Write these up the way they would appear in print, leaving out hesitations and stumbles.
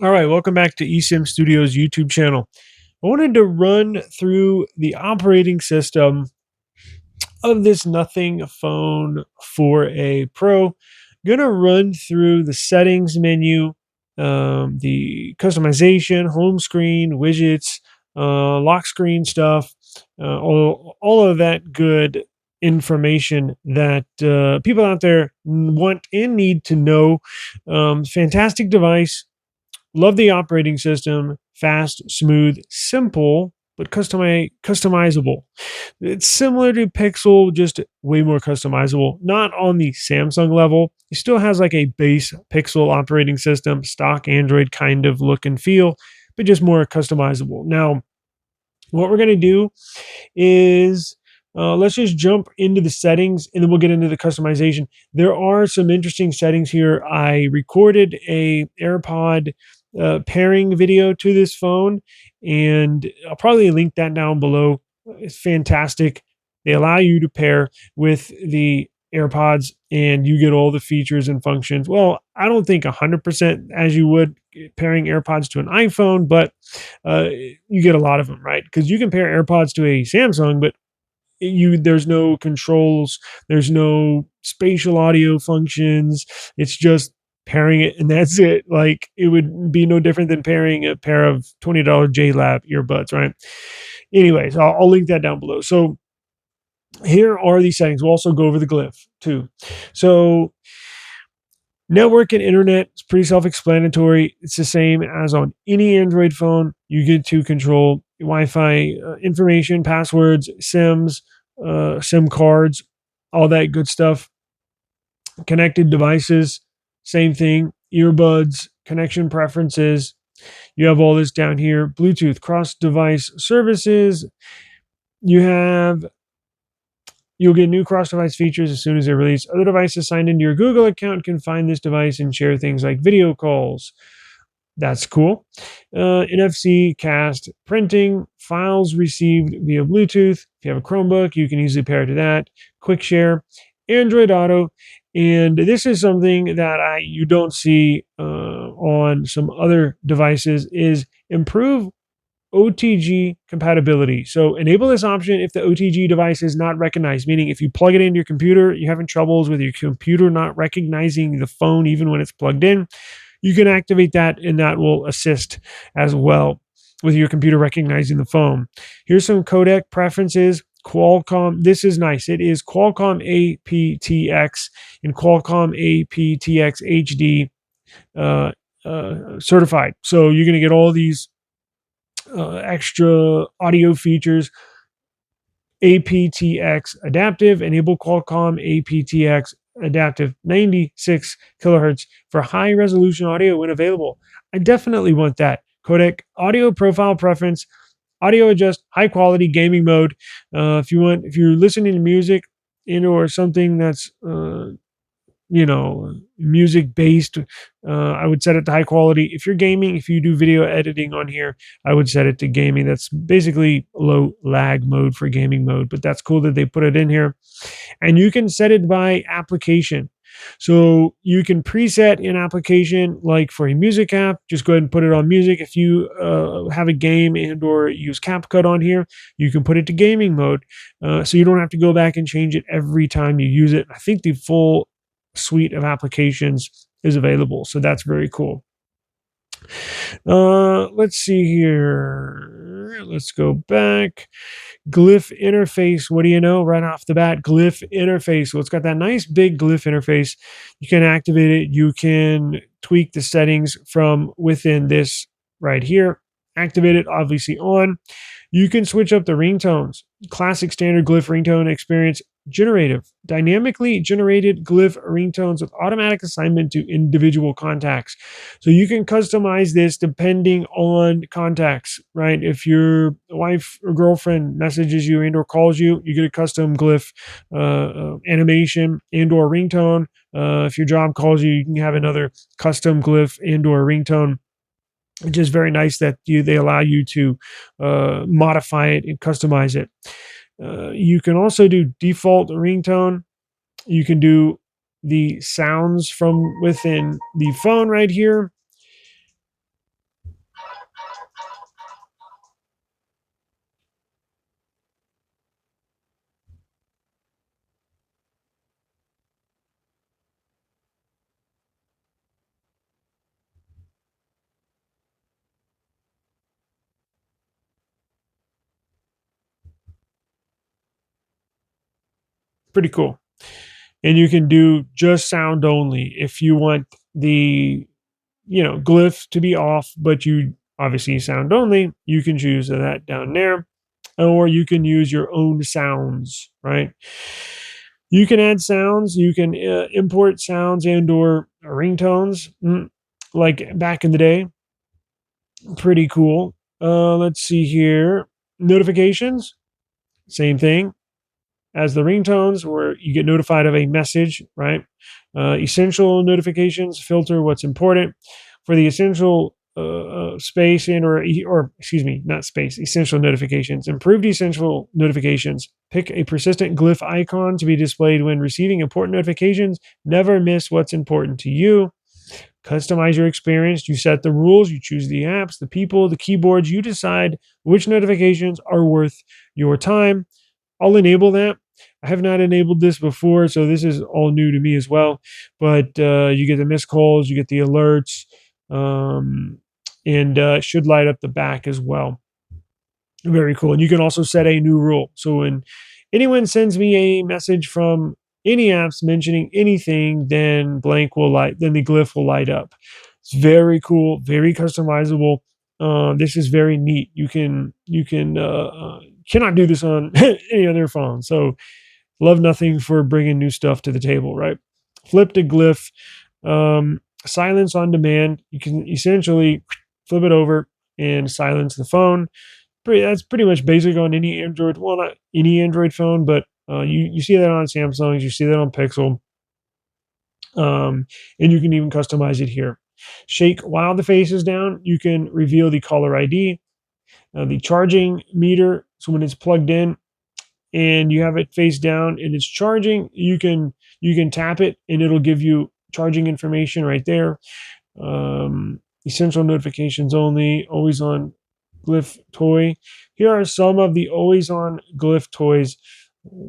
All right, welcome back to eSIMstudios YouTube channel. I wanted to run through the operating system of this Nothing Phone 4A Pro. Gonna run through the settings menu, the customization, home screen, widgets, lock screen stuff, all of that good information that people out there want and need to know. Fantastic device. Love the operating system. Fast, smooth, simple, but customizable. It's similar to Pixel, just way more customizable. Not on the Samsung level. It still has like a base Pixel operating system, stock Android kind of look and feel, but just more customizable. Now, what we're going to do is let's just jump into the settings and then we'll get into the customization. There are some interesting settings here. I recorded a AirPod pairing video to this phone, and I'll probably link that down below. It's fantastic. They allow you to pair with the AirPods and you get all the features and functions. Well, I don't think 100% as you would pairing AirPods to an iPhone, but you get a lot of them, right? Because you can pair AirPods to a Samsung, but there's no controls, there's no spatial audio functions. It's just pairing it and that's it. Like it would be no different than pairing a pair of $20 JLab earbuds, right? Anyways, I'll link that down below. So here are the settings. We'll also go over the Glyph too. So network and internet is pretty self-explanatory. It's the same as on any Android phone. You get to control Wi-Fi information, passwords, SIMs, SIM cards, all that good stuff. Connected devices, same thing. Earbuds, connection preferences. You have all this down here. Bluetooth, cross-device services. You'll get new cross-device features as soon as they're released. Other devices signed into your Google account can find this device and share things like video calls. That's cool. NFC, cast, printing, files received via Bluetooth. If you have a Chromebook, you can easily pair to that. Quick share, Android Auto, and this is something that you don't see on some other devices. Is improve OTG compatibility. So enable this option if the OTG device is not recognized, meaning if you plug it into your computer, you're having troubles with your computer not recognizing the phone even when it's plugged in, you can activate that and that will assist as well with your computer recognizing the phone. Here's some codec preferences. Qualcomm, this is nice. It is Qualcomm aptX and Qualcomm aptX HD certified. So you're going to get all these extra audio features. aptX adaptive, enable Qualcomm aptX adaptive 96 kilohertz for high resolution audio when available. I definitely want that. Codec audio profile preference, audio adjust, high quality gaming mode. If you're listening to music or something that's music based, I would set it to high quality. If you're gaming, if you do video editing on here, I would set it to gaming. That's basically low lag mode for gaming mode, but that's cool that they put it in here. And you can set it by application. So you can preset an application, like for a music app, just go ahead and put it on music. If you have a game and or use CapCut on here, you can put it to gaming mode. So you don't have to go back and change it every time you use it. I think the full suite of applications is available, so that's very cool. Let's see here. Let's go back. Glyph interface. What do you know? Right off the bat, Glyph interface. So it's got that nice big Glyph interface. You can activate it. You can tweak the settings from within this right here. Activate it, obviously on. You can switch up the ringtones. Classic standard Glyph ringtone experience. Generative, dynamically generated Glyph ringtones with automatic assignment to individual contacts. So you can customize this depending on contacts, right? If your wife or girlfriend messages you and or calls you, you get a custom Glyph animation and or ringtone. If your job calls you, you can have another custom Glyph and or ringtone. Which is very nice that they allow you to modify it and customize it. You can also do default ringtone. You can do the sounds from within the phone right here. Pretty cool. And you can do just sound only. If you want the, Glyph to be off, but you obviously sound only, you can choose that down there. Or you can use your own sounds, right? You can add sounds, you can import sounds and or ringtones, like back in the day. Pretty cool. Let's see here. Notifications, same thing as the ringtones, where you get notified of a message, right? Essential notifications, filter what's important. For the essential space or excuse me, not space, essential notifications. Improved essential notifications. Pick a persistent glyph icon to be displayed when receiving important notifications. Never miss what's important to you. Customize your experience. You set the rules, you choose the apps, the people, the keyboards. You decide which notifications are worth your time. I'll enable that. I have not enabled this before, so this is all new to me as well. But you get the missed calls, you get the alerts, and it should light up the back as well. Very cool. And you can also set a new rule. So when anyone sends me a message from any apps mentioning anything, then then the glyph will light up. It's very cool, very customizable. This is very neat. You can cannot do this on any other phone. So love nothing for bringing new stuff to the table, right? Flip to glyph, silence on demand. You can essentially flip it over and silence the phone. That's pretty much basic on any Android. Well, not any Android phone, but you see that on Samsungs, you see that on Pixel, and you can even customize it here. Shake while the face is down. You can reveal the caller ID, the charging meter. So when it's plugged in and you have it face down and it's charging, you can tap it and it'll give you charging information right there. Essential notifications only, always on Glyph toy. Here are some of the always on Glyph toys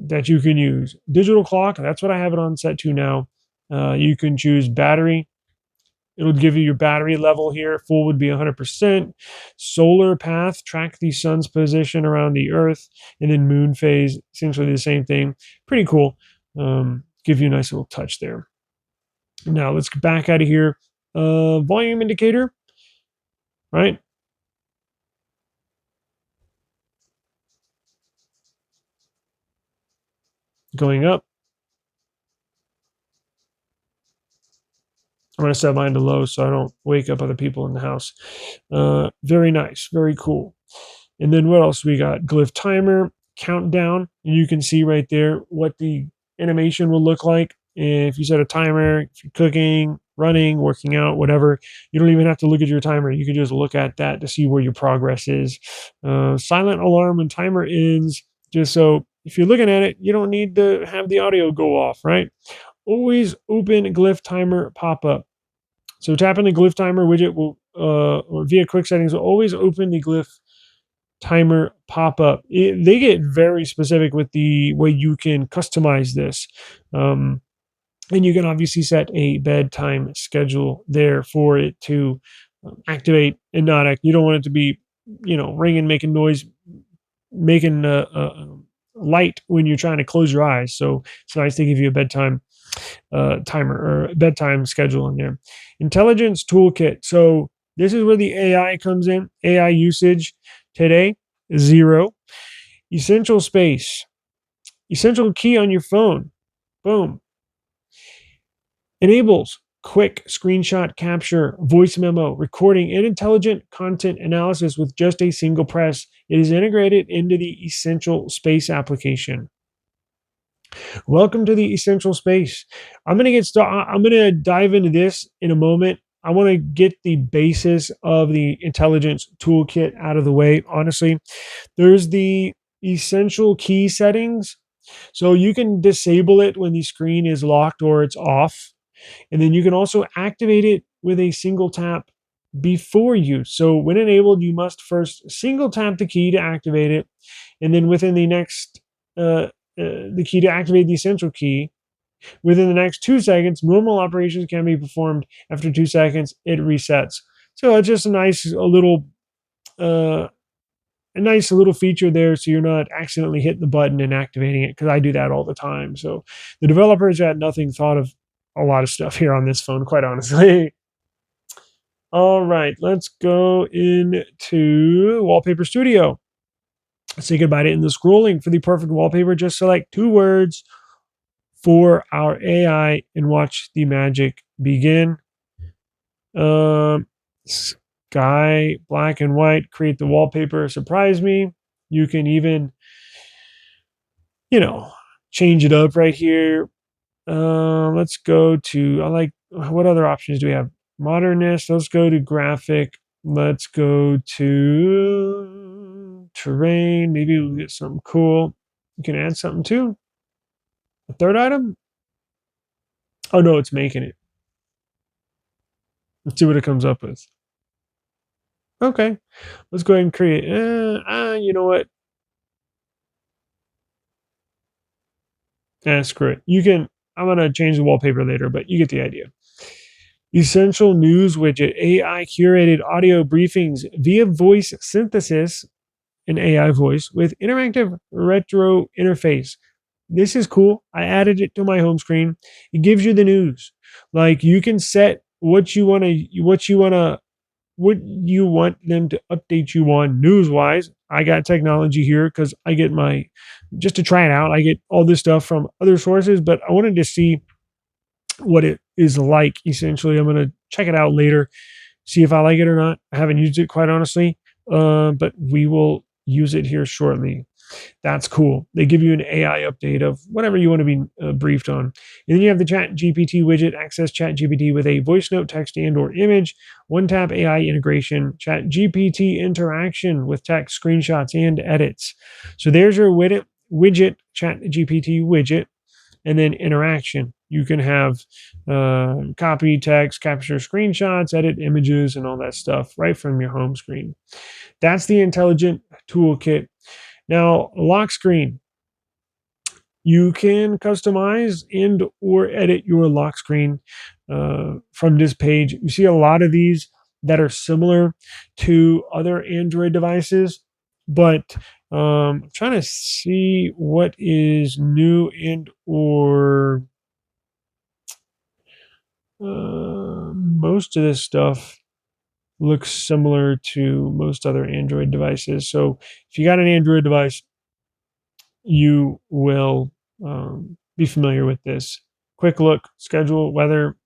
that you can use. Digital clock, that's what I have it on set to now. You can choose battery. It'll give you your battery level here. Full would be 100%. Solar path, track the sun's position around the earth. And then moon phase, essentially the same thing. Pretty cool. Give you a nice little touch there. Now let's get back out of here. Volume indicator, right? Going up. I'm going to set mine to low so I don't wake up other people in the house. Very nice. Very cool. And then what else we got? Glyph timer, countdown. And you can see right there what the animation will look like. And if you set a timer, if you're cooking, running, working out, whatever, you don't even have to look at your timer. You can just look at that to see where your progress is. Silent alarm when timer ends, just so if you're looking at it, you don't need to have the audio go off, right? Always open Glyph timer pop-up. So tapping the Glyph timer widget will, or via quick settings, will always open the Glyph timer pop-up. They get very specific with the way you can customize this. And you can obviously set a bedtime schedule there for it to activate and not act. You don't want it to be, ringing, making noise, making light when you're trying to close your eyes. So it's nice to give you a bedtime timer or bedtime schedule in there. Intelligence toolkit. So this is where the AI comes in. AI usage today, 0. Essential space. Essential key on your phone. Boom. Enables quick screenshot capture, voice memo, recording, and intelligent content analysis with just a single press. It is integrated into the Essential Space application. Welcome to the Essential Space. I'm going to dive into this in a moment. I want to get the basis of the intelligence toolkit out of the way. Honestly, there's the essential key settings. So you can disable it when the screen is locked or it's off. And then you can also activate it with a single tap before use. So when enabled, you must first single tap the key to activate it. And then within the next the key to activate the essential key. Within the next 2 seconds, normal operations can be performed. After 2 seconds, it resets. So it's just a nice little a nice little feature there, so you're not accidentally hitting the button and activating it, because I do that all the time. So the developers at Nothing thought of a lot of stuff here on this phone, quite honestly. All right, let's go into Wallpaper Studio. Say goodbye to endless scrolling. For the perfect wallpaper, just select 2 words for our AI and watch the magic begin. Sky, black and white, create the wallpaper. Surprise me. You can even, change it up right here. Let's go to, what other options do we have? Modernist. Let's go to graphic. Let's go to terrain. Maybe we'll get something cool. You can add something too. A third item. Oh no, it's making it. Let's see what it comes up with. Okay, let's go ahead and create. You know what? Screw it. I'm gonna change the wallpaper later, but you get the idea. Essential News Widget, AI curated audio briefings via voice synthesis and AI voice with interactive retro interface. This is cool. I added it to my home screen. It gives you the news. Like, you can set what you want them to update you on news wise. I got technology here because I get just to try it out. I get all this stuff from other sources, but I wanted to see what it is like. Essentially, I'm going to check it out later, see if I like it or not. I haven't used it, quite honestly, but we will use it here shortly. That's cool. They give you an AI update of whatever you want to be briefed on. And then you have the Chat GPT widget. Access Chat GPT with a voice note, text, and or image. One-tap AI integration. Chat GPT interaction with text, screenshots, and edits. So there's your widget, Chat GPT widget. And then interaction. You can have copy text, capture screenshots, edit images, and all that stuff right from your home screen. That's the intelligent toolkit. Now, lock screen. You can customize and or edit your lock screen from this page. You see a lot of these that are similar to other Android devices, but I'm trying to see what is new and or most of this stuff looks similar to most other Android devices. So if you got an Android device, you will be familiar with this. Quick look, schedule, weather.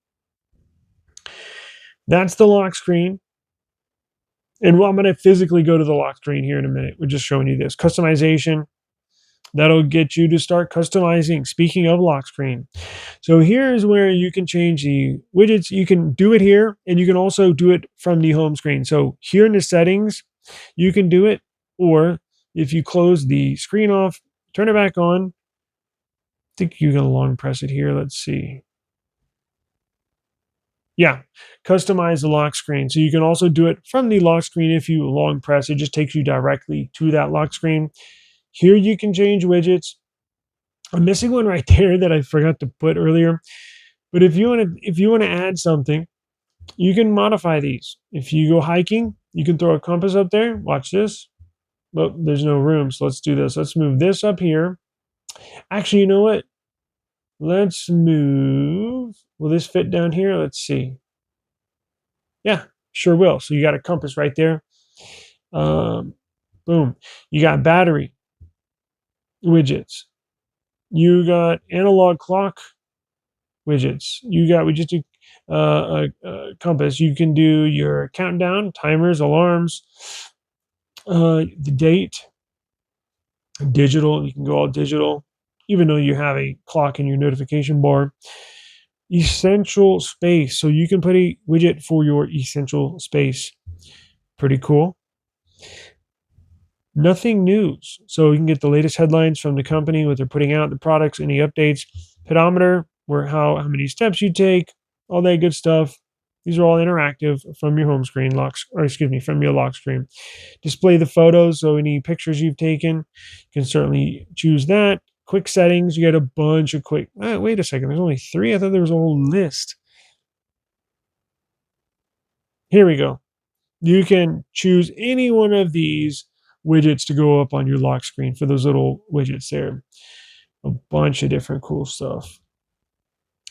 That's the lock screen. And I'm going to physically go to the lock screen here in a minute. We're just showing you this. Customization. That'll get you to start customizing. Speaking of lock screen. So here's where you can change the widgets. You can do it here, and you can also do it from the home screen. So here in the settings, you can do it, or if you close the screen off, turn it back on. I think you can long press it here. Let's see. Yeah, customize the lock screen. So you can also do it from the lock screen if you long press. It just takes you directly to that lock screen. Here you can change widgets. I'm missing one right there that I forgot to put earlier. But if you want to add something, you can modify these. If you go hiking, you can throw a compass up there. Watch this. Well, there's no room, so let's do this. Let's move this up here. Actually, you know what? Let's move. Will this fit down here? Let's see. Yeah, sure will. So you got a compass right there. Boom. You got battery widgets. You got analog clock widgets. We just do a compass. You can do your countdown, timers, alarms, the date, digital. You can go all digital, even though you have a clock in your notification bar. Essential space. So you can put a widget for your essential space. Pretty cool. Nothing news. So you can get the latest headlines from the company, what they're putting out, the products, any updates, pedometer, where how many steps you take, all that good stuff. These are all interactive from your home screen from your lock screen. Display the photos, so any pictures you've taken, you can certainly choose that. Quick settings, you get a bunch of quick. Wait a second, there's only 3. I thought there was a whole list. Here we go. You can choose any one of these widgets to go up on your lock screen for those little widgets there. A bunch of different cool stuff.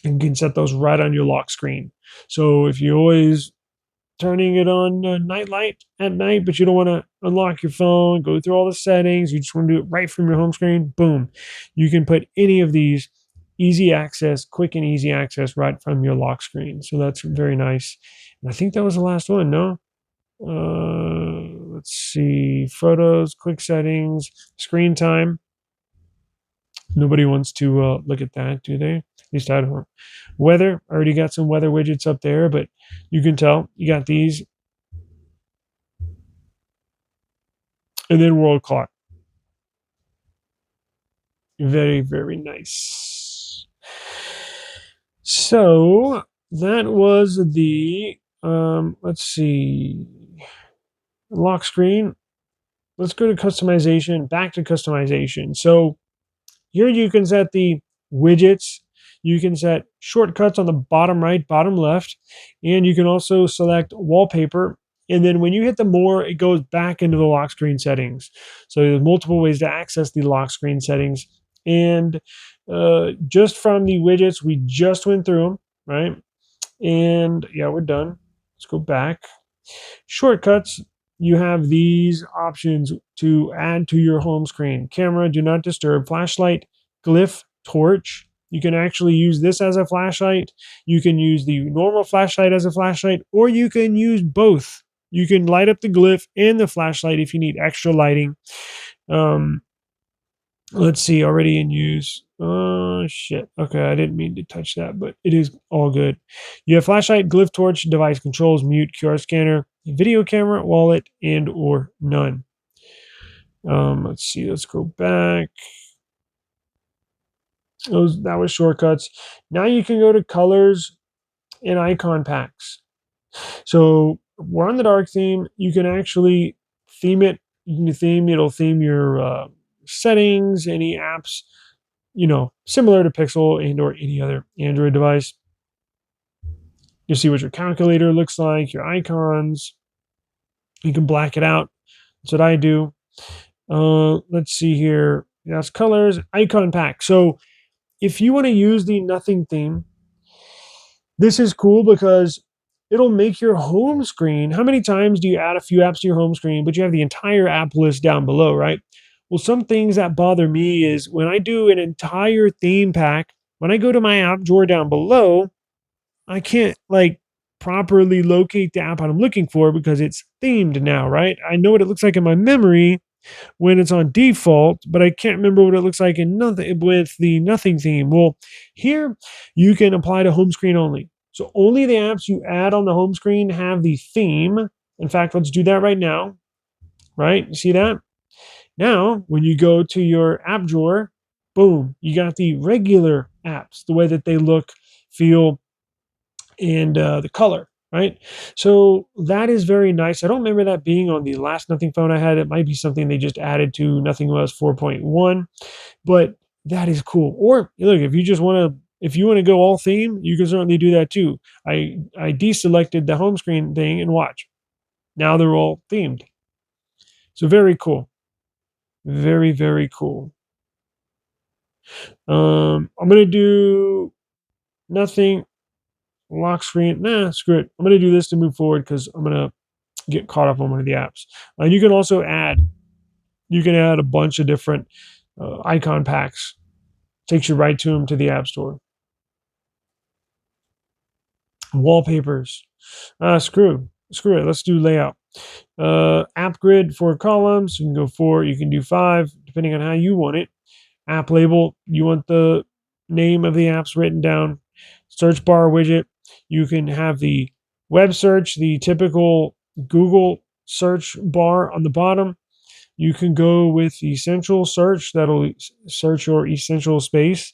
And you can set those right on your lock screen. So if you always turning it on night light at night, but you don't want to unlock your phone, go through all the settings, you just want to do it right from your home screen, boom. You can put any of these easy access, quick and easy access right from your lock screen. So that's very nice. And I think that was the last one, no? Let's see, photos, quick settings, screen time. Nobody wants to look at that, do they? At least I don't. Weather, I already got some weather widgets up there, but you can tell you got these. And then world clock. Very, very nice. So that was the, let's see, lock screen. Let's go to customization, back to customization. So here you can set the widgets. You can set shortcuts on the bottom right, bottom left, and you can also select wallpaper. And then when you hit the more, it goes back into the lock screen settings. So there's multiple ways to access the lock screen settings. And just from the widgets, we just went through them, right? And yeah, we're done. Let's go back. Shortcuts, you have these options to add to your home screen. Camera, do not disturb, flashlight, glyph, torch. You can actually use this as a flashlight. You can use the normal flashlight as a flashlight, or you can use both. You can light up the glyph and the flashlight if you need extra lighting. Let's see, already in use. Oh, shit. Okay, I didn't mean to touch that, but it is all good. You have flashlight, glyph, torch, device controls, mute, QR scanner, video camera, wallet, and or none. Let's see, let's go back. That was shortcuts. Now you can go to colors and icon packs. So we're on the dark theme. You can actually theme it. You can theme, it'll theme your settings, any apps, similar to Pixel and or any other Android device. You'll see what your calculator looks like, your icons. You can black it out. That's what I do. Let's see here. That's colors, icon pack. So if you want to use the nothing theme, this is cool because it'll make your home screen. How many times do you add a few apps to your home screen, but you have the entire app list down below, right? Well, some things that bother me is when I do an entire theme pack, when I go to my app drawer down below, I can't properly locate the app I'm looking for because it's themed now, right? I know what it looks like in my memory when it's on default, but I can't remember what it looks like in nothing with the nothing theme. Well, here you can apply to home screen only. So only the apps you add on the home screen have the theme. In fact, let's do that right now. Right? You see that? Now, when you go to your app drawer, boom, you got the regular apps, the way that they look, feel, and the color, right? So that is very nice. I don't remember that being on the last Nothing phone I had. It might be something they just added to NothingOS 4.1, but that is cool. Or look, if you want to go all theme, you can certainly do that too. I deselected the home screen thing and watch. Now they're all themed. So very cool. Very, very cool. I'm going to do nothing. Lock screen. Nah, screw it. I'm going to do this to move forward because I'm going to get caught up on one of the apps. And you can also add a bunch of different icon packs. Takes you right to them to the App Store. Wallpapers. Screw it. Let's do layout. App grid, 4 columns. You can go 4. You can do 5, depending on how you want it. App label. You want the name of the apps written down. Search bar widget. You can have the web search, the typical Google search bar on the bottom. You can go with essential search. That'll search your essential space.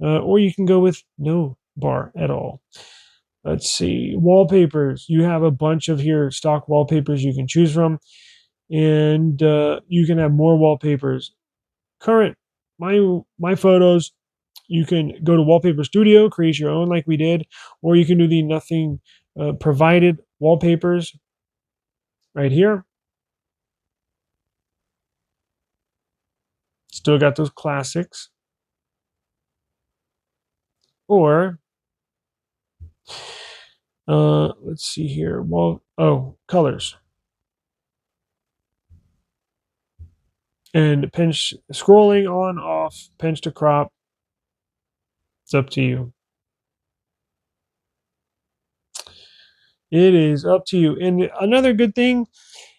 Or you can go with no bar at all. Let's see. Wallpapers. You have a bunch of here stock wallpapers you can choose from. And you can have more wallpapers. Current. My photos. You can go to Wallpaper Studio, create your own like we did, or you can do the nothing provided wallpapers right here. Still got those classics. Or let's see here. Well, oh, colors. And pinch scrolling on, off, pinch to crop. It's up to you. It is up to you. And another good thing,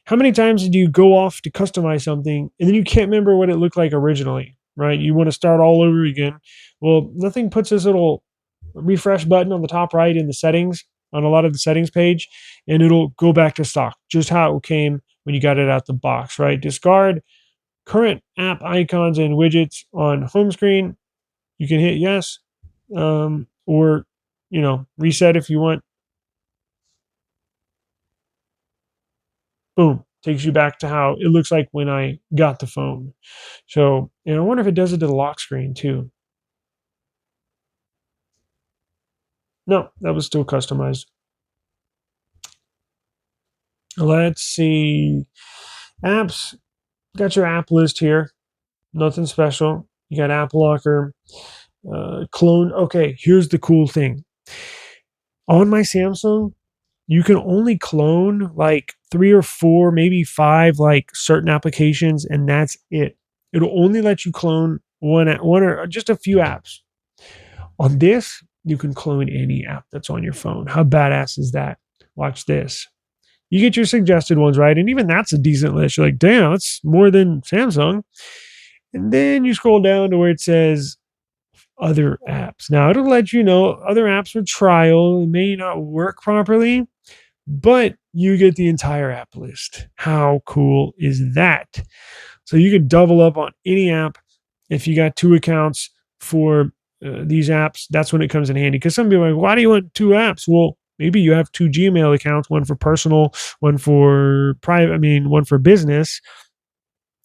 how many times do you go off to customize something and then you can't remember what it looked like originally, right? You want to start all over again. Well, nothing puts this little refresh button on the top right in the settings, on a lot of the settings page, and it'll go back to stock, just how it came when you got it out the box, right? Discard current app icons and widgets on home screen. You can hit yes, or reset if you want. Boom, takes you back to how it looks like when I got the phone. So, and I wonder if it does it to the lock screen too. No, that was still customized. Let's see. Apps. Got your app list here. Nothing special. You got App Locker, clone. Okay, here's the cool thing. On my Samsung, you can only clone like 3 or 4, maybe 5, like certain applications, and that's it. It'll only let you clone one or just a few apps. On this, you can clone any app that's on your phone. How badass is that? Watch this. You get your suggested ones, right? And even that's a decent list. You're like, damn, that's more than Samsung. And then you scroll down to where it says other apps. Now, it'll let you know other apps for trial. It may not work properly, but you get the entire app list. How cool is that? So you could double up on any app if you got 2 accounts for these apps. That's when it comes in handy. Because some people are like, why do you want 2 apps? Well, maybe you have 2 Gmail accounts, one for personal, one for private. I mean, one for business,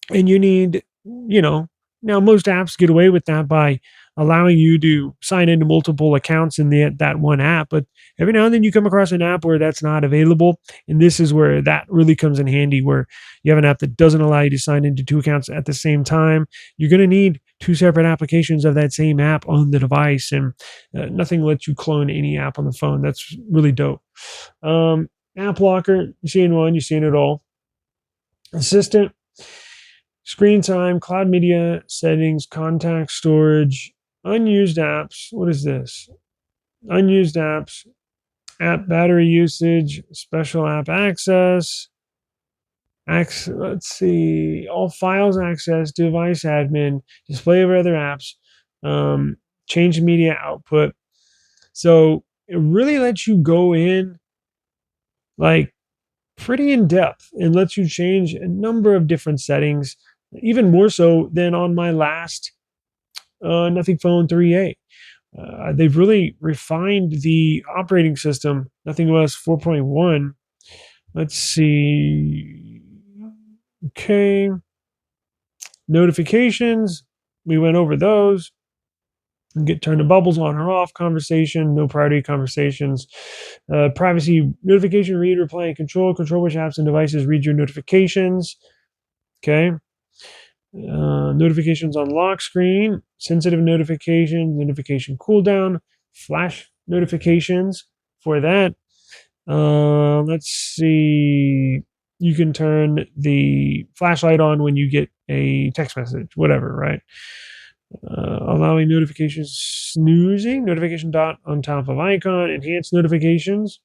and you need, now most apps get away with that by allowing you to sign into multiple accounts in that one app. But every now and then you come across an app where that's not available. And this is where that really comes in handy, where you have an app that doesn't allow you to sign into 2 accounts at the same time. You're going to need 2 separate applications of that same app on the device. And nothing lets you clone any app on the phone. That's really dope. App Locker, you're seeing one, you're seeing it all. Assistant, screen time, cloud media settings, contact storage, unused apps. What is this? Unused apps, app battery usage, special app access. Let's see, all files access, device admin, display of other apps, change media output. So it really lets you go in like pretty in depth and lets you change a number of different settings, even more so than on my last Nothing Phone 3A. They've really refined the operating system. Nothing OS 4.1. Let's see. Okay. Notifications. We went over those. Get turn the bubbles on or off. Conversation. No priority conversations. Privacy. Notification read, reply, and control. Control which apps and devices read your notifications. Okay. Notifications on lock screen, sensitive notifications, notification cooldown, flash notifications for that. Let's see. You can turn the flashlight on when you get a text message, whatever, right? Allowing notifications snoozing, notification dot on top of icon, enhanced notifications.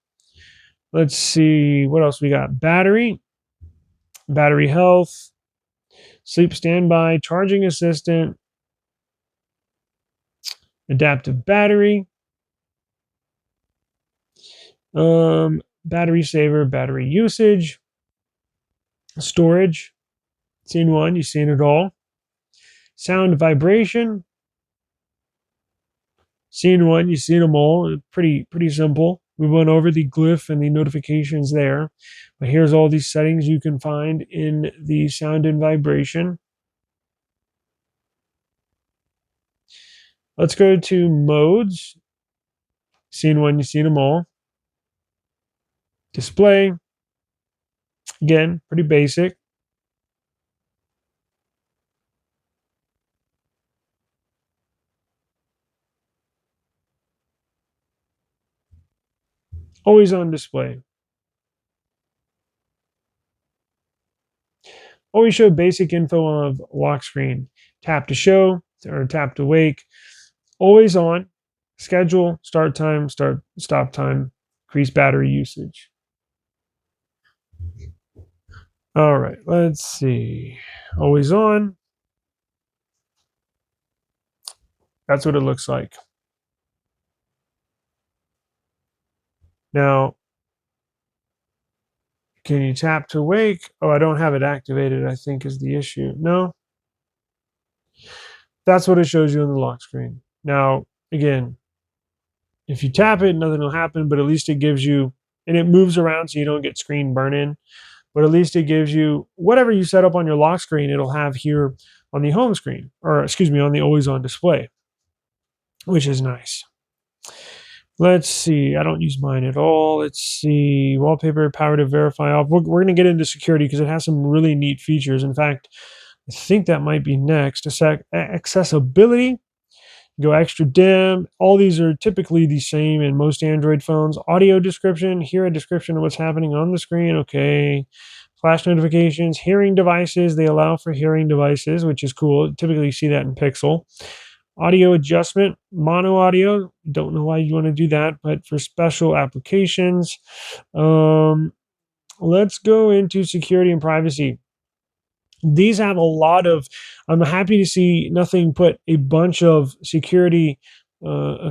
Let's see what else we got. Battery health, sleep standby, charging assistant, adaptive battery, battery saver, battery usage, storage. Seen one, you've seen it all. Sound vibration. Seen one, you've seen them all. Pretty simple. We went over the glyph and the notifications there. But here's all these settings you can find in the sound and vibration. Let's go to modes. Seen one, you've seen them all. Display. Again, pretty basic. Always on display. Always show basic info of lock screen. Tap to show or tap to wake. Always on. Schedule, start time, stop time, increase battery usage. All right, let's see. Always on. That's what it looks like. Now, can you tap to wake? Oh, I don't have it activated, I think is the issue. No, that's what it shows you on the lock screen. Now, again, if you tap it, nothing will happen, but at least it gives you, and it moves around so you don't get screen burn in, but at least it gives you whatever you set up on your lock screen, it'll have here on the home screen, or excuse me, on the always on display, which is nice. Let's see. I don't use mine at all. Let's see. Wallpaper, power to verify off. We're going to get into security because it has some really neat features. In fact, I think that might be next. Accessibility. Go extra dim. All these are typically the same in most Android phones. Audio description. Hear a description of what's happening on the screen. Okay. Flash notifications. Hearing devices. They allow for hearing devices, which is cool. Typically you see that in Pixel. Audio adjustment, mono audio. Don't know why you want to do that, but for special applications. Let's go into security and privacy. These have a lot of, I'm happy to see Nothing put a bunch of security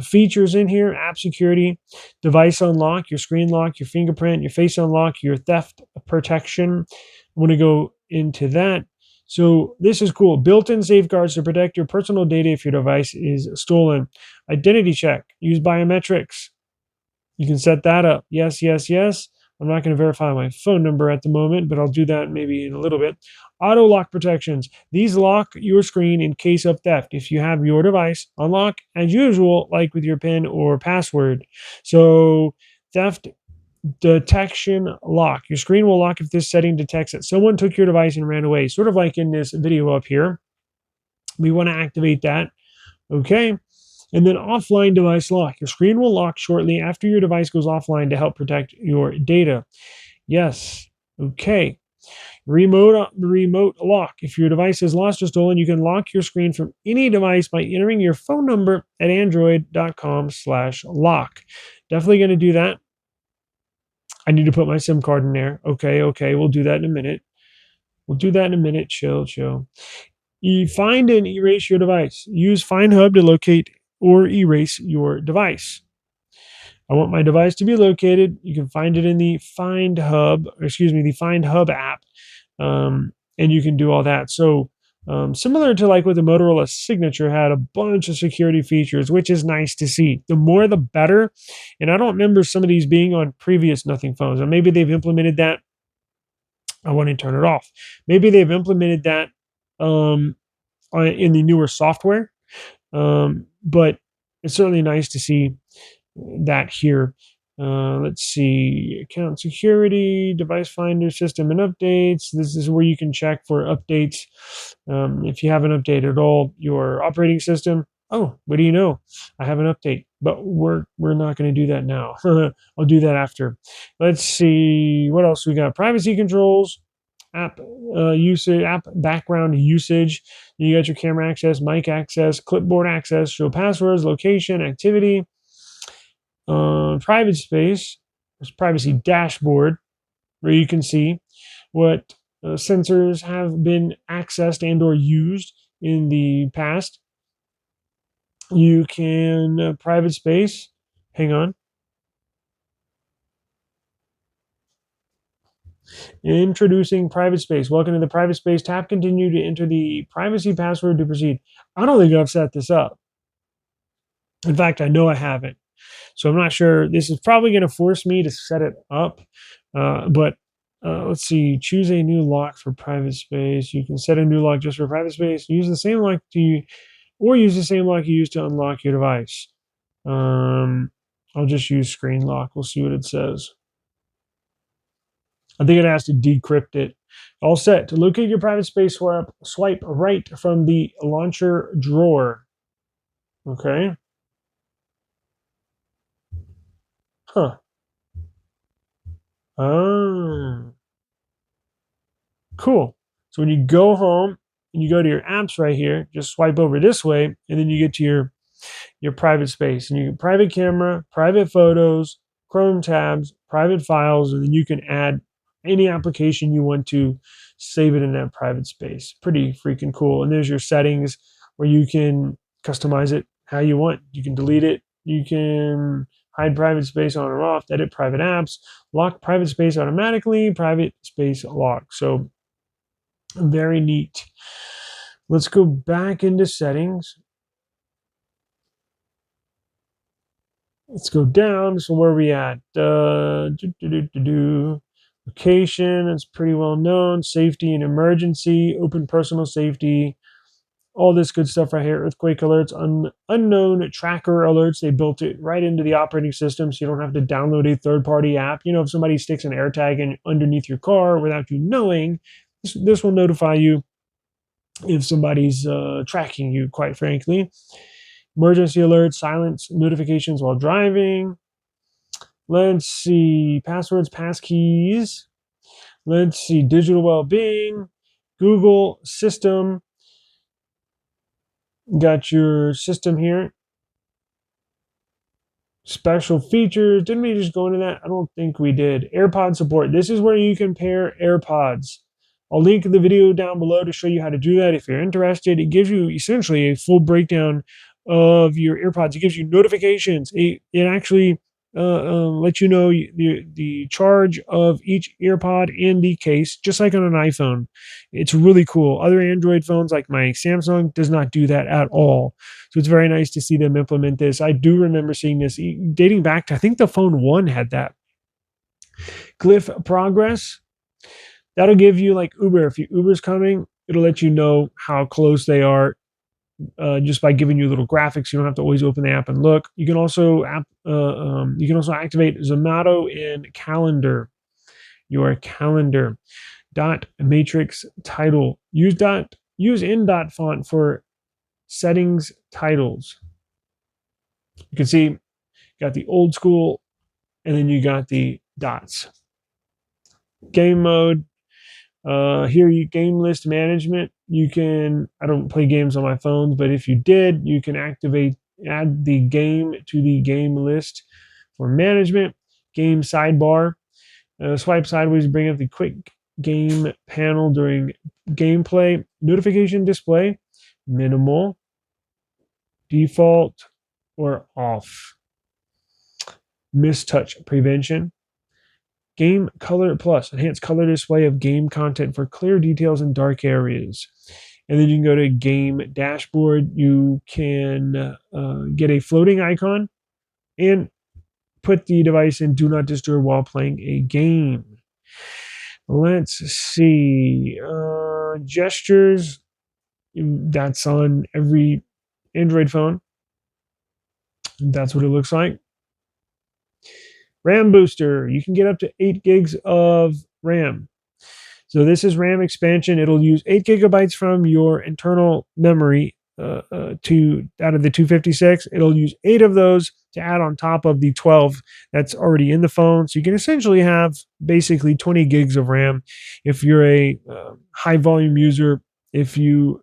features in here. App security, device unlock, your screen lock, your fingerprint, your face unlock, your theft protection. I want to go into that. So this is cool. Built-in safeguards to protect your personal data if your device is stolen. Identity check. Use biometrics. You can set that up. Yes, yes, yes. I'm not going to verify my phone number at the moment, but I'll do that maybe in a little bit. Auto lock protections. These lock your screen in case of theft if you have your device unlock as usual, like with your PIN or password. So theft detection lock. Your screen will lock if this setting detects that someone took your device and ran away. Sort of like in this video up here. We want to activate that. Okay. And then offline device lock. Your screen will lock shortly after your device goes offline to help protect your data. Yes. Okay. Remote lock. If your device is lost or stolen, you can lock your screen from any device by entering your phone number at android.com/lock. Definitely going to do that. I need to put my SIM card in there. Okay. We'll do that in a minute. Chill. You find and erase your device. Use Find Hub to locate or erase your device. I want my device to be located. You can find it in the Find Hub app, and you can do all that. So similar to like with the Motorola Signature had a bunch of security features, which is nice to see. The more, the better. And I don't remember some of these being on previous Nothing phones, or maybe they've implemented that. I want to turn it off. Maybe they've implemented that in the newer software. But it's certainly nice to see that here. Let's see, account security, device finder, system and updates. This is where you can check for updates. If you haven't updated at all your operating system, oh, what do you know? I have an update, but we're not going to do that now. I'll do that after. Let's see what else we got. Privacy controls, app usage, app background usage. You got your camera access, mic access, clipboard access, show passwords, location, activity, private space. There's privacy dashboard where you can see what sensors have been accessed and or used in the past. You can private space. Hang on. Introducing private space. Welcome to the private space. Tap continue to enter the privacy password to proceed. I don't think I've set this up. In fact, I know I haven't. So I'm not sure. This is probably going to force me to set it up. But let's see. Choose a new lock for private space. You can set a new lock just for private space. Use the same lock use the same lock you use to unlock your device. I'll just use screen lock. We'll see what it says. I think it has to decrypt it. All set. To locate your private space, swipe right from the launcher drawer. Okay. Huh. Oh, cool. So when you go home and you go to your apps right here, just swipe over this way, and then you get to your private space, and you can private camera, private photos, Chrome tabs, private files, and then you can add any application you want to, save it in that private space. Pretty freaking cool. And there's your settings where you can customize it how you want. You can delete it. You can hide private space on or off, edit private apps, lock private space automatically, private space lock. So very neat. Let's go back into settings. Let's go down. So where are we at? Location, it's pretty well known. Safety and emergency, open personal safety, all this good stuff right here. Earthquake alerts, unknown tracker alerts. They built it right into the operating system, so you don't have to download a third-party app. You know, if somebody sticks an AirTag in underneath your car without you knowing, this will notify you if somebody's tracking you, quite frankly. Emergency alerts, silence notifications while driving. Let's see, passwords, passkeys. Let's see, digital well-being, Google system. Got your system here. Special features. Didn't we just go into that? I don't think we did. AirPod support. This is where you can pair AirPods. I'll link the video down below to show you how to do that if you're interested. It gives you essentially a full breakdown of your AirPods. It gives you notifications. It actually lets you know the charge of each AirPod and the case, just like on an iPhone. It's really cool. Other Android phones like my Samsung does not do that at all. So it's very nice to see them implement this. I do remember seeing this dating back to, I think the phone 1 had that. Glyph progress. That'll give you, like Uber, if Uber's coming, it'll let you know how close they are just by giving you little graphics. You don't have to always open the app and look. You can also activate Zomato in Calendar. Your calendar. Dot matrix title. Use in dot font for settings titles. You can see, got the old school, and then you got the dots. Game mode. Here, you game list management. You can, I don't play games on my phones, but if you did, you can add the game to the game list for management. Game sidebar. Swipe sideways to bring up the quick game panel during gameplay. Notification display. Minimal, default, or off. Mistouch prevention. Game Color Plus, enhanced color display of game content for clear details in dark areas. And then you can go to Game Dashboard. You can get a floating icon and put the device in Do Not Disturb while playing a game. Let's see. Gestures. That's on every Android phone. That's what it looks like. RAM booster. You can get up to 8 gigs of RAM. So this is RAM expansion. It'll use 8 gigabytes from your internal memory out of the 256. It'll use 8 of those to add on top of the 12 that's already in the phone. So you can essentially have basically 20 gigs of RAM if you're a high volume user, if you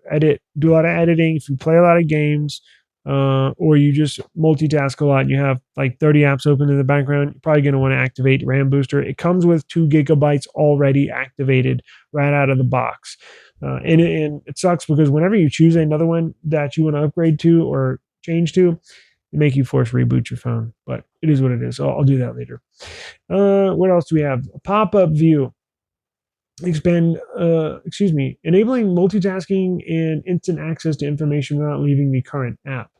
do a lot of editing, if you play a lot of games, or you just multitask a lot and you have like 30 apps open in the background, you're probably going to want to activate RAM Booster. It comes with 2 gigabytes already activated right out of the box. And it sucks because whenever you choose another one that you want to upgrade to or change to, they make you force reboot your phone. But it is what it is. So I'll do that later. What else do we have? A pop-up view. Enabling multitasking and instant access to information without leaving the current app.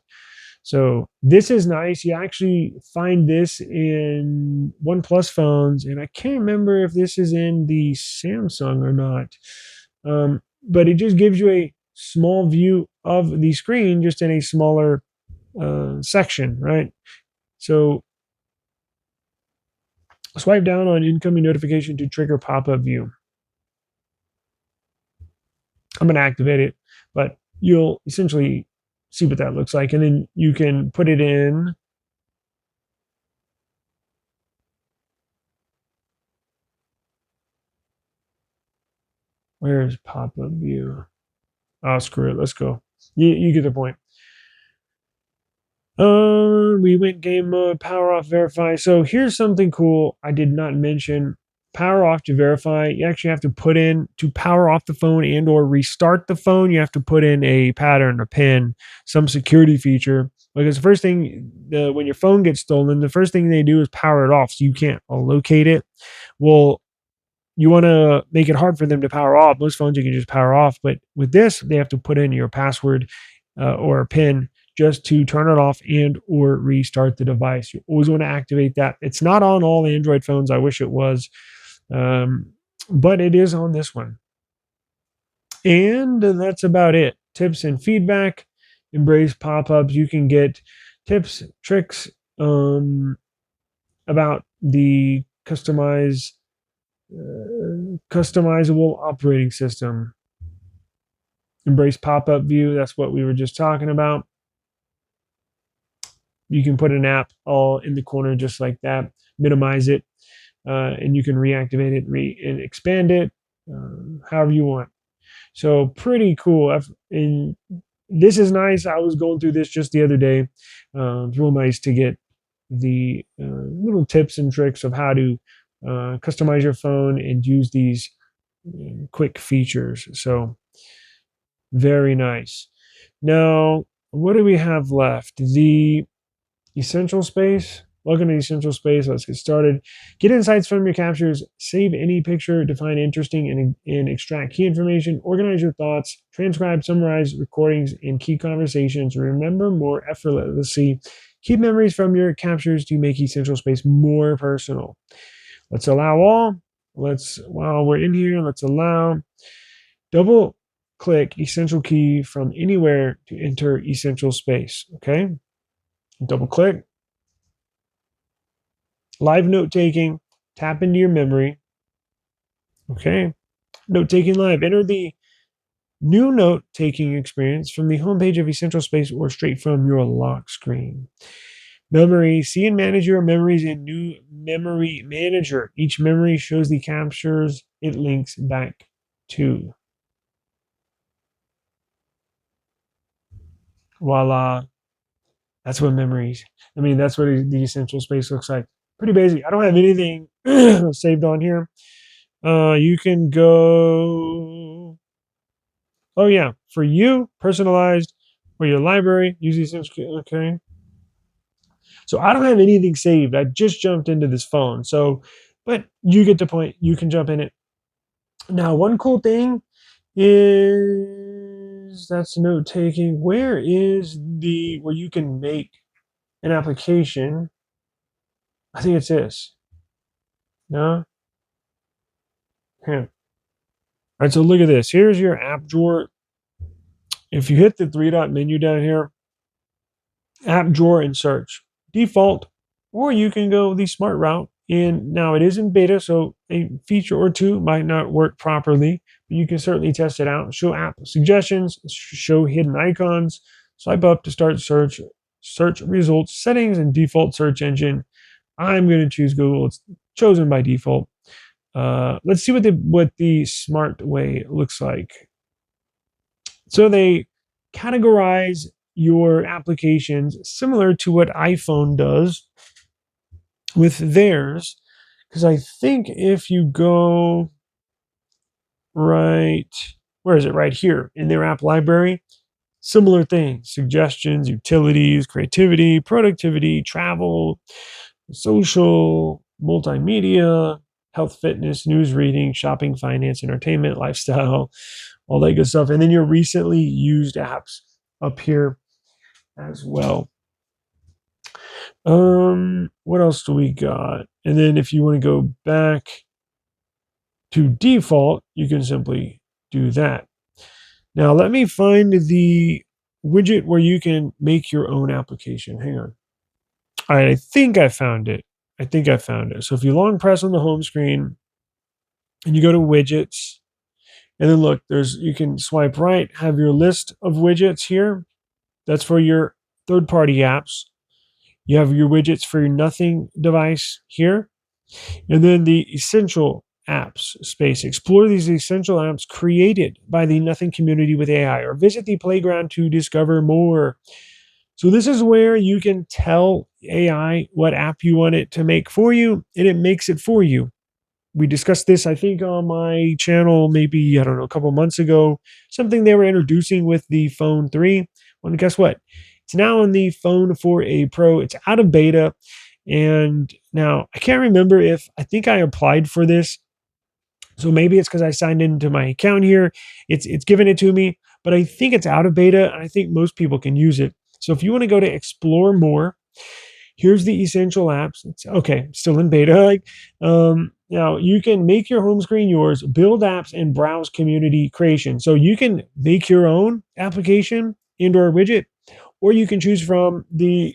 So this is nice. You actually find this in OnePlus phones, and I can't remember if this is in the Samsung or not. But it just gives you a small view of the screen, just in a smaller section, right? So swipe down on incoming notification to trigger pop-up view. I'm going to activate it, but you'll essentially see what that looks like. And then you can put it in Where's pop-up view? Oh, screw it. Let's go. You get the point. We went game mode, power off, verify. So here's something cool I did not mention. Power off to verify. You actually have to put in to power off the phone and or restart the phone. You have to put in a pattern, a pin, some security feature. Because the first thing, when your phone gets stolen, the first thing they do is power it off, so you can't locate it. Well, you want to make it hard for them to power off. Most phones you can just power off, but with this, they have to put in your password or a pin just to turn it off and or restart the device. You always want to activate that. It's not on all Android phones. I wish it was, but it is on this one. And that's about it. Tips and feedback. Embrace pop-ups. You can get tips, tricks about the customizable operating system. Embrace pop-up view. That's what we were just talking about. You can put an app all in the corner just like that, minimize it, and you can reactivate it and expand it however you want. So pretty cool. And this is nice. I was going through this just the other day. It's real nice to get the little tips and tricks of how to customize your phone and use these quick features. So very nice. Now, what do we have left? The Essential Space. Welcome to Essential Space. Let's get started. Get insights from your captures. Save any picture to find interesting and extract key information. Organize your thoughts. Transcribe, summarize recordings and key conversations. Remember more effortlessly. Keep memories from your captures to make Essential Space more personal. Let's allow all. While we're in here, let's allow. Double click Essential Key from anywhere to enter Essential Space. Okay. Double click. Live note taking. Tap into your memory. Okay. Note taking live. Enter the new note taking experience from the homepage of Essential Space or straight from your lock screen. Memory. See and manage your memories in new memory manager. Each memory shows the captures it links back to. Voila. That's what memories. That's what the Essential Space looks like. Pretty basic. I don't have anything saved on here. You can go. Oh yeah, for you, personalized, for your library, use Essential. Okay. So I don't have anything saved. I just jumped into this phone. So, but you get the point. You can jump in it. Now, one cool thing is that's note taking. Where you can make an application? I think it's this. No? Here. All right, so look at this. Here's your app drawer. If you hit the three-dot menu down here, app drawer and search. Default, or you can go the smart route. And now it is in beta, so a feature or two might not work properly, but you can certainly test it out. Show app suggestions, show hidden icons, swipe up to start search results, settings, and default search engine. I'm going to choose Google. It's chosen by default. Let's see what the smart way looks like. So they categorize your applications similar to what iPhone does with theirs. Because I think if you go right, where is it? Right here in their app library, similar things: suggestions, utilities, creativity, productivity, travel, social, multimedia, health, fitness, news, reading, shopping, finance, entertainment, lifestyle, all that good stuff. And then your recently used apps up here as well. What else do we got? And then if you want to go back to default, you can simply do that. Now let me find the widget where you can make your own application. Hang on. I think I found it. So if you long press on the home screen and you go to widgets, and then look, you can swipe right, have your list of widgets here. That's for your third-party apps. You have your widgets for your Nothing device here. And then the Essential apps space. Explore these essential apps created by the Nothing community with AI, or visit the playground to discover more. So this is where you can tell AI what app you want it to make for you, and it makes it for you. We discussed this, I think, on my channel, maybe, I don't know, a couple months ago, something they were introducing with the Phone 3. Well, guess what? It's now on the Phone 4a Pro. It's out of beta. And now I can't remember if, I think I applied for this. So maybe it's because I signed into my account here. It's given it to me, but I think it's out of beta, and I think most people can use it. So if you want to go to explore more, here's the essential apps. It's okay, still in beta. Now you can make your home screen yours, build apps, and browse community creation. So you can make your own application and/or widget, or you can choose from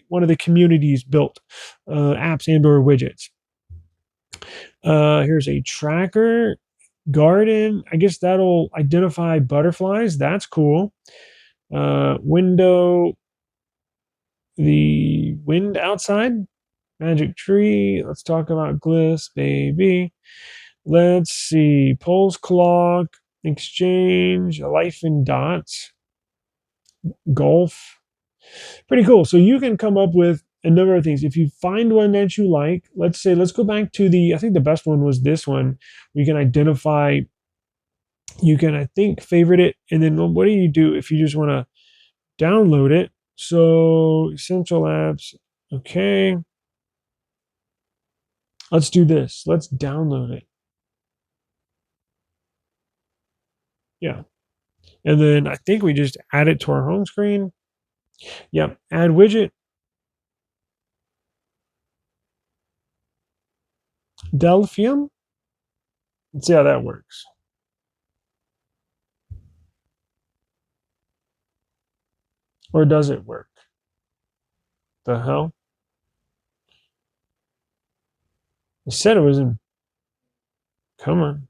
one of the community's built apps and/or widgets. Here's a tracker, garden. I guess that'll identify butterflies. That's cool. Window, the wind outside. Magic tree. Let's talk about glyphs, baby. Let's see. Pulse clock, exchange, life in dots, golf. Pretty cool. So you can come up with a number of things. If you find one that you like, let's go back to I think the best one was this one. You can identify, you can, I think, favorite it. And then what do you do if you just want to download it? So essential apps. Okay. Let's do this. Let's download it. Yeah. And then I think we just add it to our home screen. Yep. Add widget. Delphium. Let's see how that works. Or does it work? The hell? It said it was in. Come on.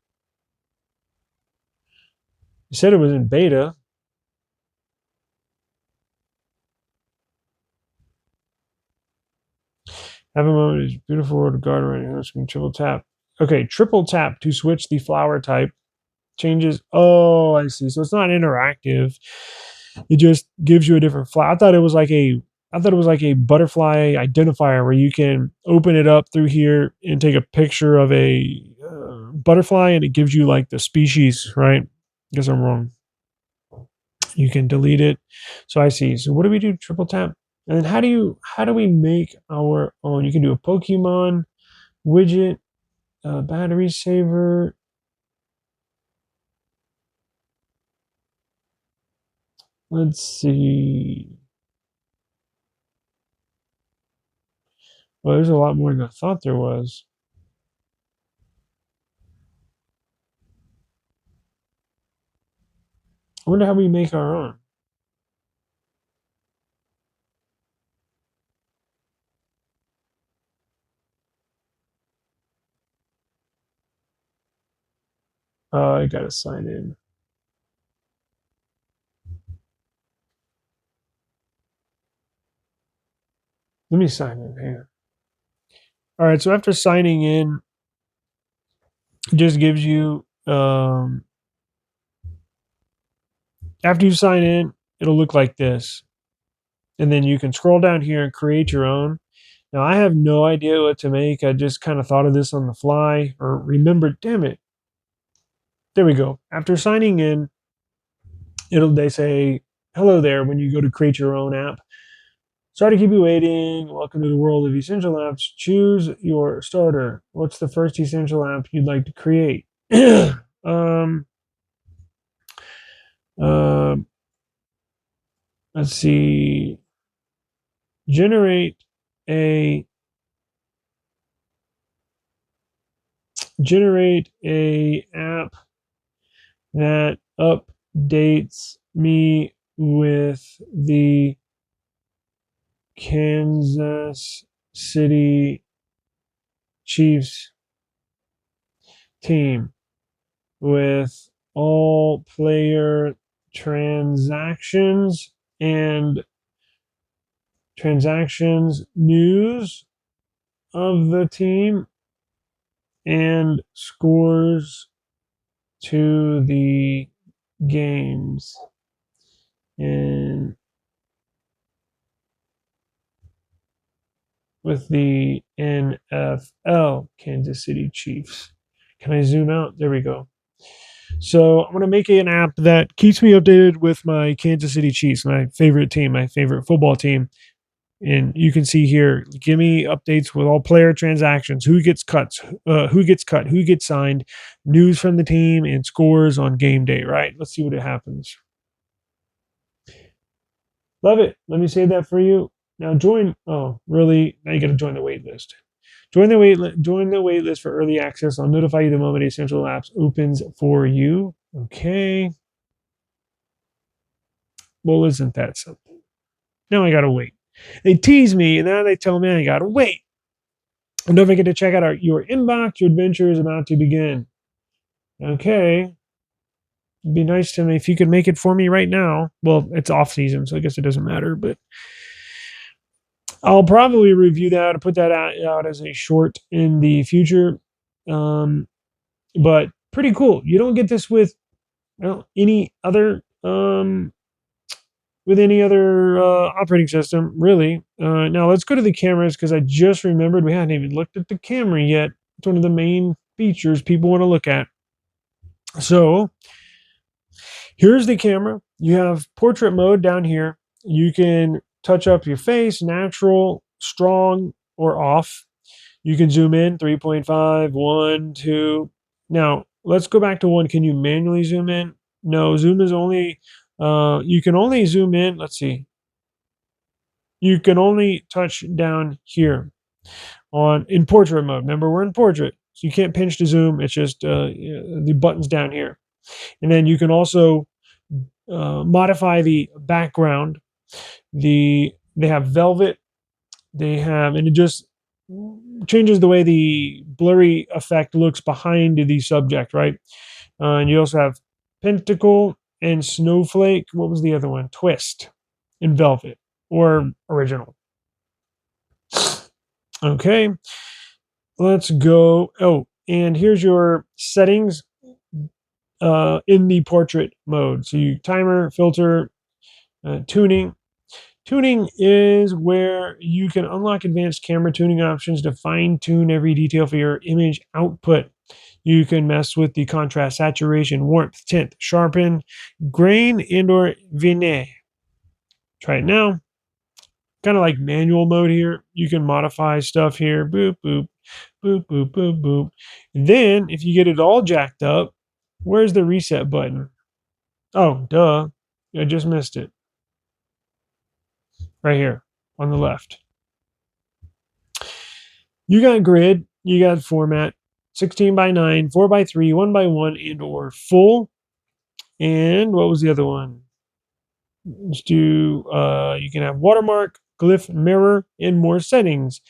It said it was in beta. Have a moment. It's beautiful to guard around your screen. Triple tap. Okay, triple tap to switch the flower type. Changes. Oh, I see. So it's not interactive. It just gives you a different flower. I thought it was like a butterfly identifier where you can open it up through here and take a picture of a butterfly, and it gives you like the species, right? Guess I'm wrong. You can delete it. So I see. So what do we do? Triple tap. And then how do we make our own? You can do a Pokemon widget, battery saver. Let's see. Well, there's a lot more than I thought there was. I wonder how we make our own. I gotta sign in. Let me sign in here. All right, so after signing in, it just gives you, after you sign in, it'll look like this. And then you can scroll down here and create your own. Now, I have no idea what to make. I just kind of thought of this on the fly, or remembered, damn it. There we go. After signing in, they say, hello there when you go to create your own app. Sorry to keep you waiting. Welcome to the world of essential apps. Choose your starter. What's the first essential app you'd like to create? Let's see. Generate a app that updates me with the Kansas City Chiefs team with all player transactions and news of the team and scores to the games and with the NFL Kansas City Chiefs. Can I zoom out? There we go. So I'm going to make an app that keeps me updated with my Kansas City Chiefs, my favorite team, my favorite football team. And you can see here, give me updates with all player transactions, who gets cut, who gets signed, news from the team, and scores on game day, right? Let's see what it happens. Love it. Let me save that for you. Now join, oh, really? Now you got to join the wait list. Join the wait list for early access. I'll notify you the moment Essential Apps opens for you. Okay. Well, isn't that something? Now I got to wait. They tease me, and now they tell me I got to wait. And don't forget to check out your inbox. Your adventure is about to begin. Okay. It'd be nice to me if you could make it for me right now. Well, it's off season, so I guess it doesn't matter, but I'll probably review that and put that out as a short in the future. But pretty cool. You don't get this with any other operating system, really. Now let's go to the cameras because I just remembered we hadn't even looked at the camera yet. It's one of the main features people want to look at. So here's the camera. You have portrait mode down here. You can touch up your face, natural, strong, or off. You can zoom in 3.5, 1, 2. Now, let's go back to 1. Can you manually zoom in? No, zoom is only, you can only zoom in. Let's see. You can only touch down here in portrait mode. Remember, we're in portrait. So you can't pinch to zoom. It's just the buttons down here. And then you can also modify the background. They have velvet. And it just changes the way the blurry effect looks behind the subject, right? And you also have pentacle and snowflake. What was the other one? Twist and velvet or original. Okay, let's go. Oh, and here's your settings in the portrait mode. So you timer, filter, tuning. Tuning is where you can unlock advanced camera tuning options to fine-tune every detail for your image output. You can mess with the contrast, saturation, warmth, tint, sharpen, grain, and/or vignette. Try it now. Kind of like manual mode here. You can modify stuff here. Boop, boop, boop, boop, boop, boop. And then, if you get it all jacked up, where's the reset button? Oh, duh. I just missed it. Right here on the left. You got grid, you got format, 16:9, 4:3, 1:1, and/or full. And what was the other one? Let's do, you can have watermark, glyph mirror, and more settings.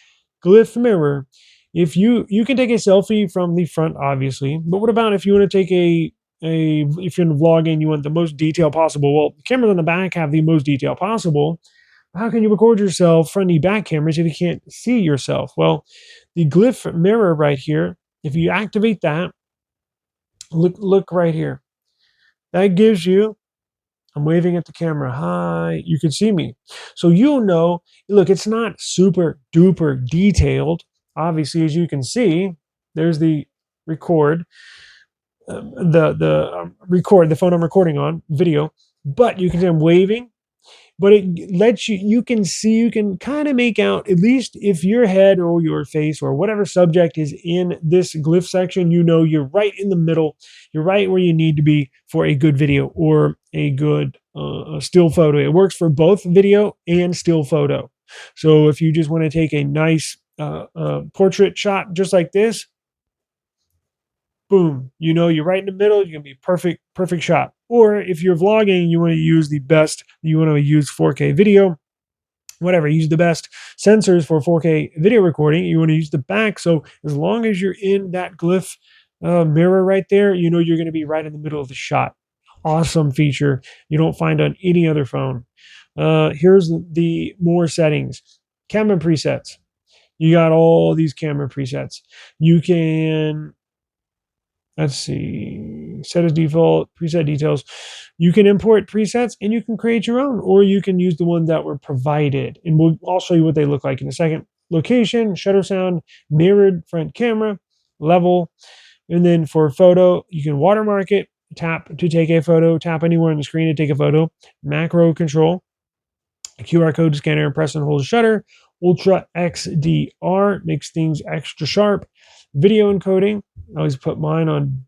Glyph mirror. If you can take a selfie from the front, obviously, but what about if you want to take if you're vlogging, you want the most detail possible? Well, the cameras on the back have the most detail possible. How can you record yourself from the back cameras if you can't see yourself? Well, the glyph mirror right here, if you activate that, look right here. That gives you, I'm waving at the camera, hi, you can see me. So you'll know, look, it's not super duper detailed. Obviously, as you can see, there's the record, record, the phone I'm recording on, video, but you can see I'm waving. But it lets you can see, you can kind of make out, at least if your head or your face or whatever subject is in this glyph section, you know you're right in the middle. You're right where you need to be for a good video or a good still photo. It works for both video and still photo. So if you just want to take a nice portrait shot just like this, boom, you know you're right in the middle. You're going to be perfect shot. Or if you're vlogging, you want to use the best, you want to use 4K video, whatever, use the best sensors for 4K video recording. You want to use the back. So as long as you're in that glyph mirror right there, you know you're going to be right in the middle of the shot. Awesome feature you don't find on any other phone. Here's the more settings. Camera presets. You got all these camera presets. You can, let's see, set as default, preset details. You can import presets and you can create your own, or you can use the ones that were provided. And I'll show you what they look like in a second. Location, shutter sound, mirrored front camera, level. And then for photo, you can watermark it, tap to take a photo, tap anywhere on the screen to take a photo, macro control, QR code scanner, press and hold shutter, Ultra XDR makes things extra sharp, video encoding. I always put mine on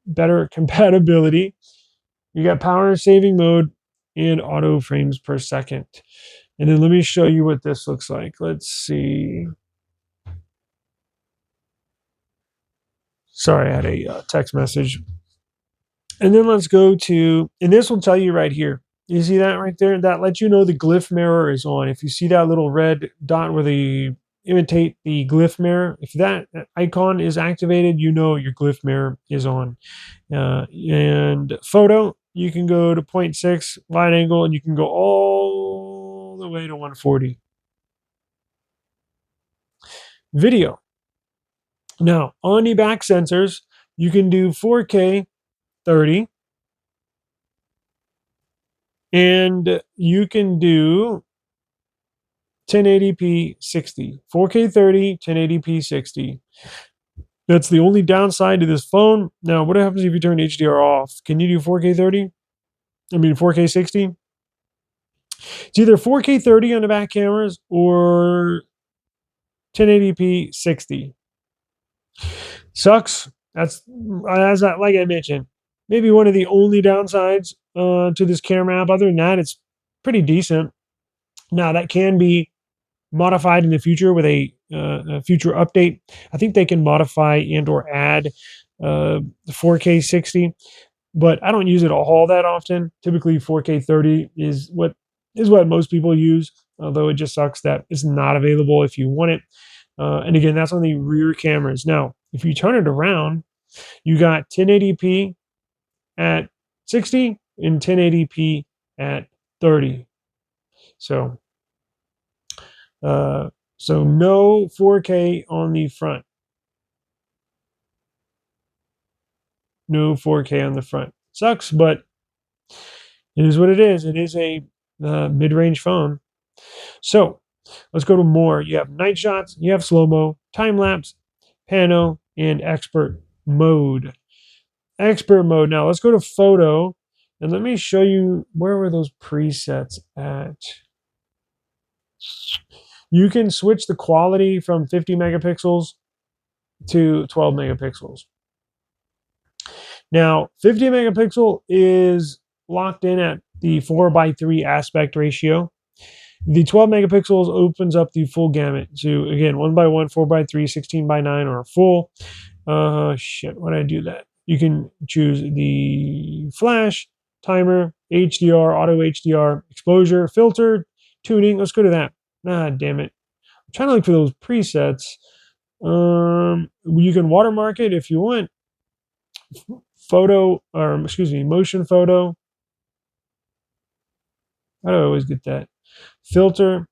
better compatibility. You got power saving mode and auto frames per second. And then let me show you what this looks like. Let's see. Sorry, I had a text message. And then let's go to, and this will tell you right here. You see that right there? That lets you know the Glyph mirror is on. If you see that little red dot where they imitate the Glyph mirror, if that icon is activated, you know your Glyph mirror is on. And photo, you can go to 0.6 wide angle and you can go all the way to 140. Video. Now, on the back sensors, you can do 4K 30. And you can do 1080p 60. 4K 30, 1080p 60. That's the only downside to this phone. Now, what happens if you turn HDR off? Can you do 4K 30? I mean, 4K 60? It's either 4K 30 on the back cameras or 1080p 60. Sucks. That's, like I mentioned, maybe one of the only downsides to this camera app. Other than that, it's pretty decent. Now, that can be modified in the future with a future update. I think they can modify and or add 4K 60, but I don't use it all that often. Typically 4K 30 is what most people use, although it just sucks that it's not available if you want it. And again, that's on the rear cameras. Now, if you turn it around, you got 1080p at 60 and 1080p at 30. So no 4K on the front. No 4K on the front. Sucks, but it is what it is. It is a mid-range phone. So let's go to more. You have night shots, you have slow-mo, time-lapse, pano, and expert mode. Expert mode. Now let's go to photo, and let me show you where were those presets at. You can switch the quality from 50 megapixels to 12 megapixels. Now, 50 megapixel is locked in at the 4:3 aspect ratio. The 12 megapixels opens up the full gamut. So again, 1:1, 4:3, 16:9, or full. Shit, why did I do that? You can choose the flash, timer, HDR, auto HDR, exposure, filter, tuning. Let's go to that. Ah, damn it. I'm trying to look for those presets. You can watermark it if you want. Photo, or excuse me, motion photo. How do I always get that? Filter.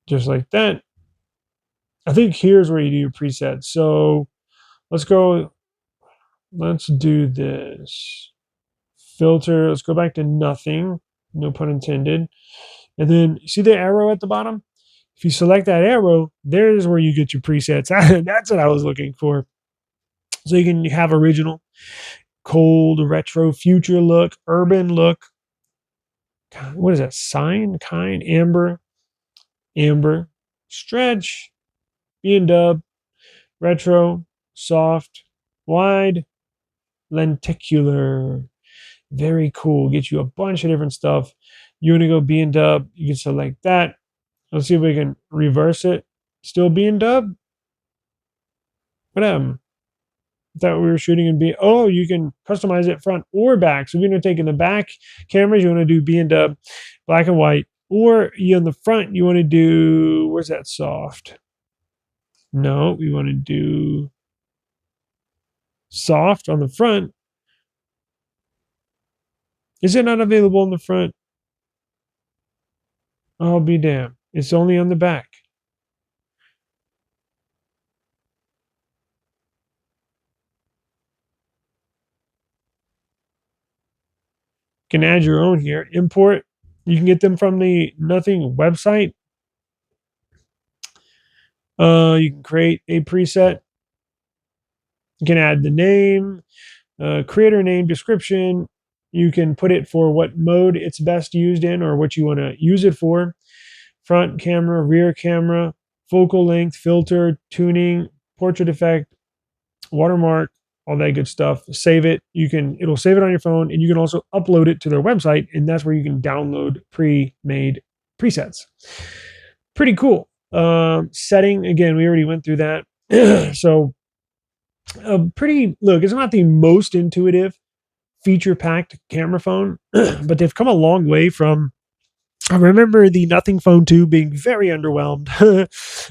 Just like that. I think here's where you do your presets. So let's go. Let's do this. Filter. Let's go back to nothing. No pun intended. And then see the arrow at the bottom? If you select that arrow, there's where you get your presets. That's what I was looking for. So you can have original, cold, retro, future look, urban look. What is that? Sign, kind, amber, stretch, B&W, retro, soft, wide, lenticular. Very cool. Get you a bunch of different stuff. You want to go B&W, you can select that. Let's see if we can reverse it. Still B&W? What happened? I thought we were shooting in B. Oh, you can customize it front or back. So we're going to take in the back cameras, you want to do B&W, black and white. Or you on the front, you want to do, where's that soft? No, we want to do soft on the front. Is it not available on the front? I'll be damned. It's only on the back. You can add your own here. Import. You can get them from the Nothing website. You can create a preset. You can add the name, creator name, description. You can put it for what mode it's best used in or what you want to use it for. Front camera, rear camera, focal length, filter, tuning, portrait effect, watermark, all that good stuff. Save it. It'll save it on your phone, and you can also upload it to their website, and that's where you can download pre-made presets. Pretty cool. Setting, again, we already went through that. So look, it's not the most intuitive feature-packed camera phone, but they've come a long way from. I remember the Nothing Phone 2 being very underwhelmed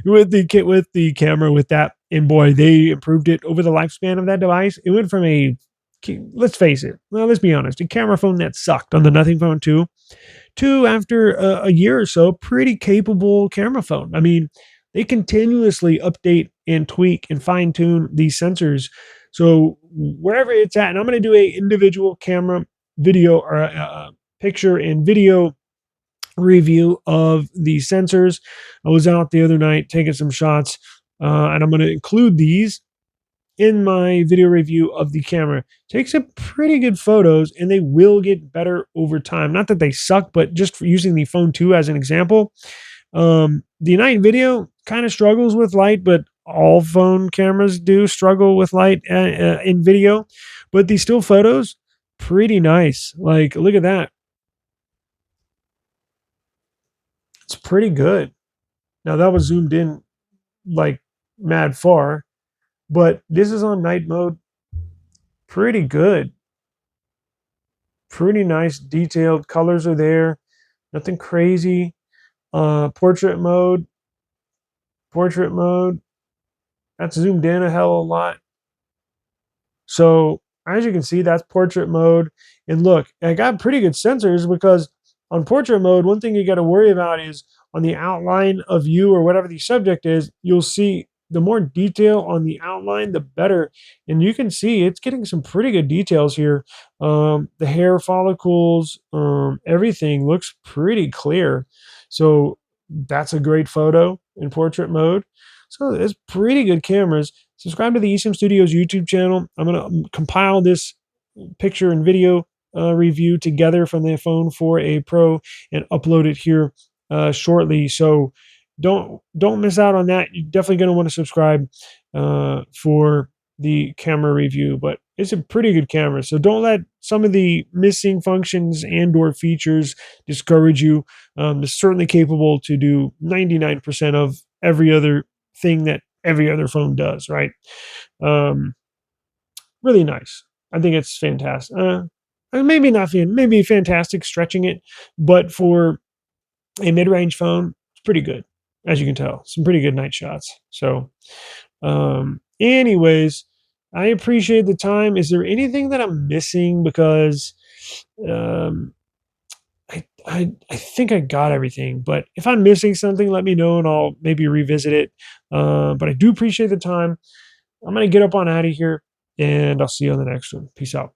with the kit, with the camera, with that. And boy, they improved it over the lifespan of that device. It went from let's face it, well, let's be honest, a camera phone that sucked on the Nothing Phone 2 to, after a year or so, pretty capable camera phone. I mean, they continuously update and tweak and fine tune these sensors. So wherever it's at, and I'm going to do a individual camera video or a picture and video review of the sensors. I was out the other night taking some shots, and I'm going to include these in my video review of the camera. Takes some pretty good photos, and they will get better over time. Not that they suck, but just for using the Phone 2 as an example, the night video kind of struggles with light, but all phone cameras do struggle with light in video. But the still photos, pretty nice. Like, look at that. It's pretty good. Now that was zoomed in like mad far, but this is on night mode. Pretty good. Pretty nice detailed colors are there. Nothing crazy. Portrait mode. Portrait mode. That's zoomed in a hell of a lot. So as you can see, that's portrait mode. And look, I got pretty good sensors because on portrait mode, one thing you got to worry about is on the outline of you or whatever the subject is, you'll see the more detail on the outline, the better. And you can see it's getting some pretty good details here. The hair follicles, everything looks pretty clear. So that's a great photo in portrait mode. So it's pretty good cameras. Subscribe to the eSIMstudios YouTube channel. I'm going to compile this picture and video review together from the phone for a Pro and upload it here shortly. So don't miss out on that. You're definitely going to want to subscribe for the camera review, but it's a pretty good camera. So don't let some of the missing functions and or features discourage you. It's certainly capable to do 99% of every other thing that every other phone does, right? Really nice. I think it's fantastic. Maybe not, maybe fantastic stretching it, but for a mid-range phone, it's pretty good, as you can tell. Some pretty good night shots. So, anyways, I appreciate the time. Is there anything that I'm missing? Because I think I got everything, but if I'm missing something, let me know and I'll maybe revisit it. But I do appreciate the time. I'm going to get up on out of here, and I'll see you on the next one. Peace out.